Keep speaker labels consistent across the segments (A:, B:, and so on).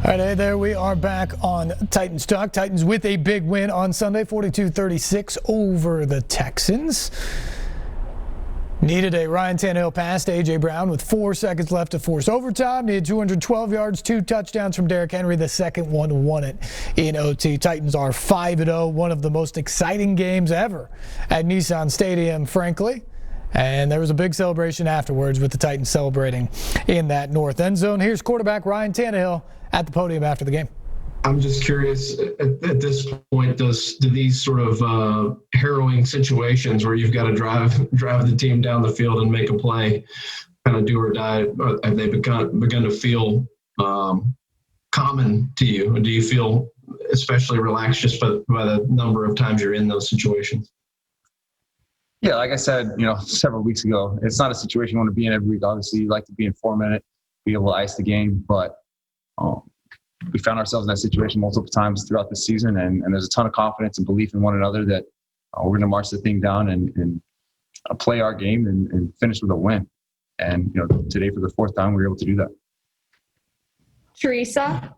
A: All right, hey there, we are back on Titans Talk. Titans with a big win on Sunday, 42-36 over the Texans. Needed a Ryan Tannehill pass to A.J. Brown with 4 seconds left to force overtime. Needed 212 yards, 2 touchdowns from Derrick Henry. The second one won it in OT. Titans are 5-0, one of the most exciting games ever at Nissan Stadium, frankly. And there was a big celebration afterwards with the Titans celebrating in that north end zone. Here's quarterback Ryan Tannehill at the podium after the game.
B: I'm just curious, at this point, do these sort of harrowing situations where you've got to drive the team down the field and make a play, kind of do or die, have they begun to feel common to you? Or do you feel especially relaxed just by the number of times you're in those situations?
C: Yeah, like I said, several weeks ago, it's not a situation you want to be in every week. Obviously, you like to be in 4 minutes, be able to ice the game, but we found ourselves in that situation multiple times throughout the season, and there's a ton of confidence and belief in one another that we're going to march the thing down and play our game and finish with a win. And today, for the 4th time, we were able to do that.
D: Teresa?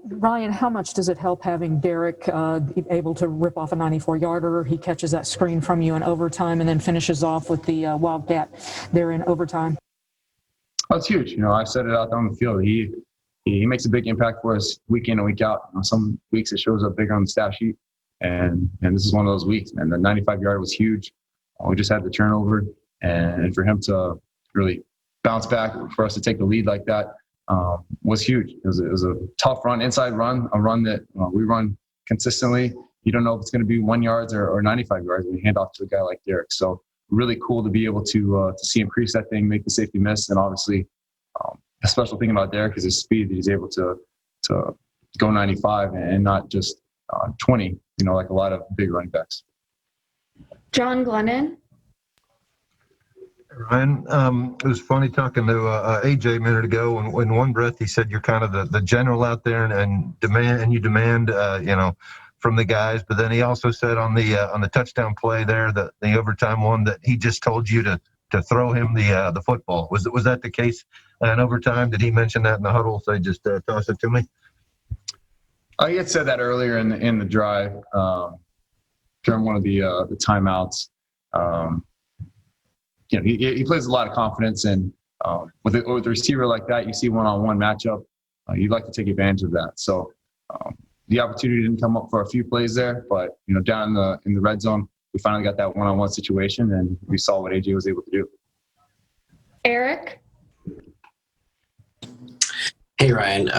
E: Ryan, how much does it help having Derrick able to rip off a 94-yarder? He catches that screen from you in overtime and then finishes off with the wildcat there in overtime.
C: That's huge. I've said it out there on the field. He makes a big impact for us week in and week out. Some weeks it shows up bigger on the stat sheet, and this is one of those weeks. And the 95-yard was huge. We just had the turnover, and for him to really bounce back, for us to take the lead like that, was huge. It was a tough run, inside run, a run that we run consistently. You don't know if it's going to be 1 yard or 95 yards when you hand off to a guy like Derrick. So really cool to be able to see him crease that thing, make the safety miss, and obviously a special thing about Derrick is his speed. That he's able to go 95 and not just 20, like a lot of big running backs.
D: John Glennon.
F: Ryan, it was funny talking to AJ a minute ago. And in one breath, he said you're kind of the general out there and you demand, from the guys. But then he also said on the touchdown play there, the overtime one, that he just told you to throw him the football. Was that the case in overtime? Did he mention that in the huddle? So just toss it to me.
C: He had said that earlier in the drive during one of the timeouts. He plays a lot of confidence, and with a receiver like that, you see one-on-one matchup, you'd like to take advantage of that. So the opportunity didn't come up for a few plays there, but down in the red zone, we finally got that one-on-one situation, and we saw what AJ was able to do.
D: Eric?
G: Hey, Ryan.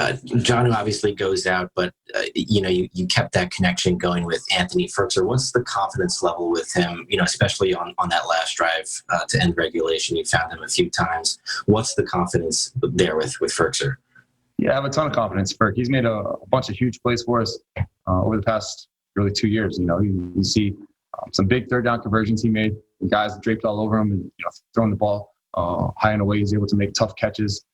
G: John obviously goes out, but, you kept that connection going with Anthony Firkser. What's the confidence level with him, especially on that last drive to end regulation? You found him a few times. What's the confidence there with Firkser?
C: Yeah, I have a ton of confidence. Firk, he's made a bunch of huge plays for us over the past really 2 years. You see some big third down conversions he made. The guys draped all over him and throwing the ball high and away. He's able to make tough catches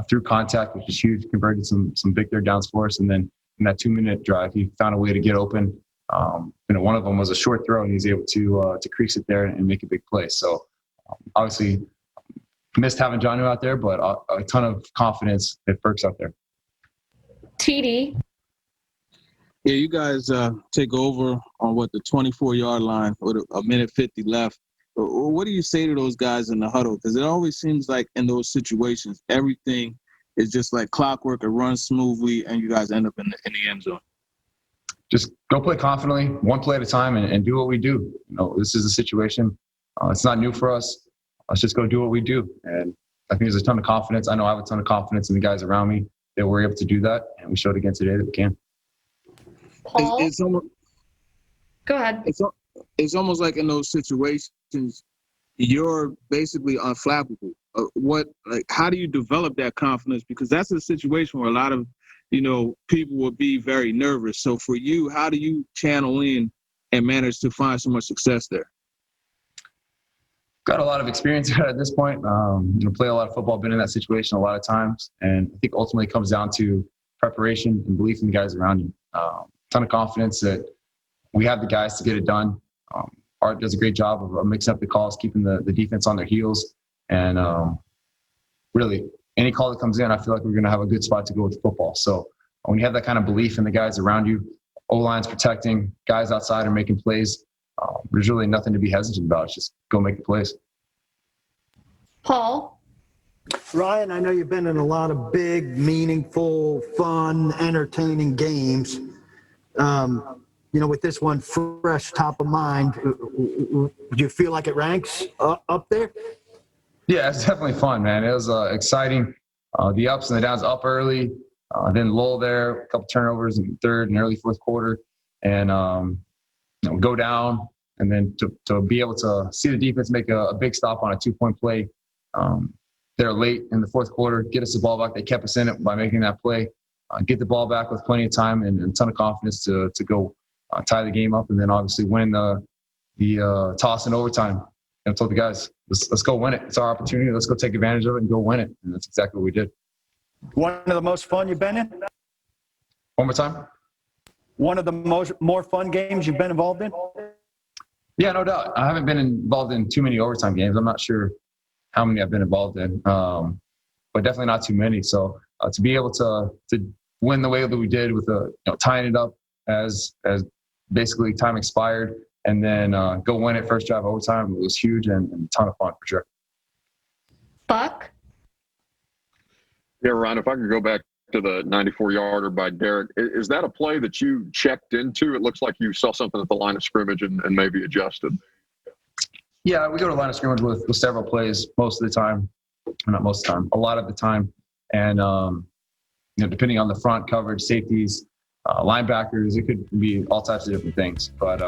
C: through contact, which is huge. Converted some big third downs for us, and then in that 2-minute drive, he found a way to get open. One of them was a short throw, and he's able to crease it there and make a big play. So obviously missed having Jonnu out there, but a ton of confidence that Firk's out there.
D: TD.
H: Yeah, you guys take over on the 24-yard line with a minute 50 left. What do you say to those guys in the huddle? Because it always seems like in those situations, everything is just like clockwork. It runs smoothly, and you guys end up in the end zone.
C: Just go play confidently, one play at a time, and do what we do. This is a situation. It's not new for us. Let's just go do what we do. And I think there's a ton of confidence. I know I have a ton of confidence in the guys around me that we're able to do that, and we showed again today that we can.
D: Paul?
H: It's almost,
D: Go ahead.
H: It's almost like in those situations, you're basically unflappable. How do you develop that confidence? Because that's a situation where a lot of, people will be very nervous. So for you, how do you channel in and manage to find so much success there?
C: Got a lot of experience at this point. Play a lot of football, been in that situation a lot of times. And I think ultimately it comes down to preparation and belief in the guys around you. Ton of confidence that we have the guys to get it done. Art does a great job of mixing up the calls, keeping the defense on their heels. And really, any call that comes in, I feel like we're going to have a good spot to go with football. So when you have that kind of belief in the guys around you, O-line's protecting, guys outside are making plays, there's really nothing to be hesitant about. It's just go make the plays.
D: Paul,
I: Ryan, I know you've been in a lot of big, meaningful, fun, entertaining games. With this one fresh top of mind, do you feel like it ranks up there?
C: Yeah, it's definitely fun, man. It was exciting. The ups and the downs, up early, then lull there, a couple turnovers in the third and early fourth quarter, and go down, and then to be able to see the defense make a big stop on a 2-point play there late in the fourth quarter, get us the ball back. They kept us in it by making that play, get the ball back with plenty of time and a ton of confidence to go tie the game up, and then obviously win the toss in overtime. And I told the guys, let's go win it. It's our opportunity. Let's go take advantage of it and go win it. And that's exactly what we did.
I: One of the most fun you've been in?
C: One more time.
I: One of the more fun games you've been involved in?
C: Yeah, no doubt. I haven't been involved in too many overtime games. I'm not sure how many I've been involved in, but definitely not too many. So to be able to win the way that we did with tying it up as basically time expired, and then go win it first drive overtime, it was huge and a ton of fun for sure.
D: Buck.
J: Yeah, Ryan, if I could go back to the 94-yarder by Derek, is that a play that you checked into? It looks like you saw something at the line of scrimmage and maybe adjusted.
C: Yeah, we go to line of scrimmage with several plays most of the time. Not most of the time, a lot of the time. And, depending on the front coverage, safeties, linebackers, it could be all types of different things. But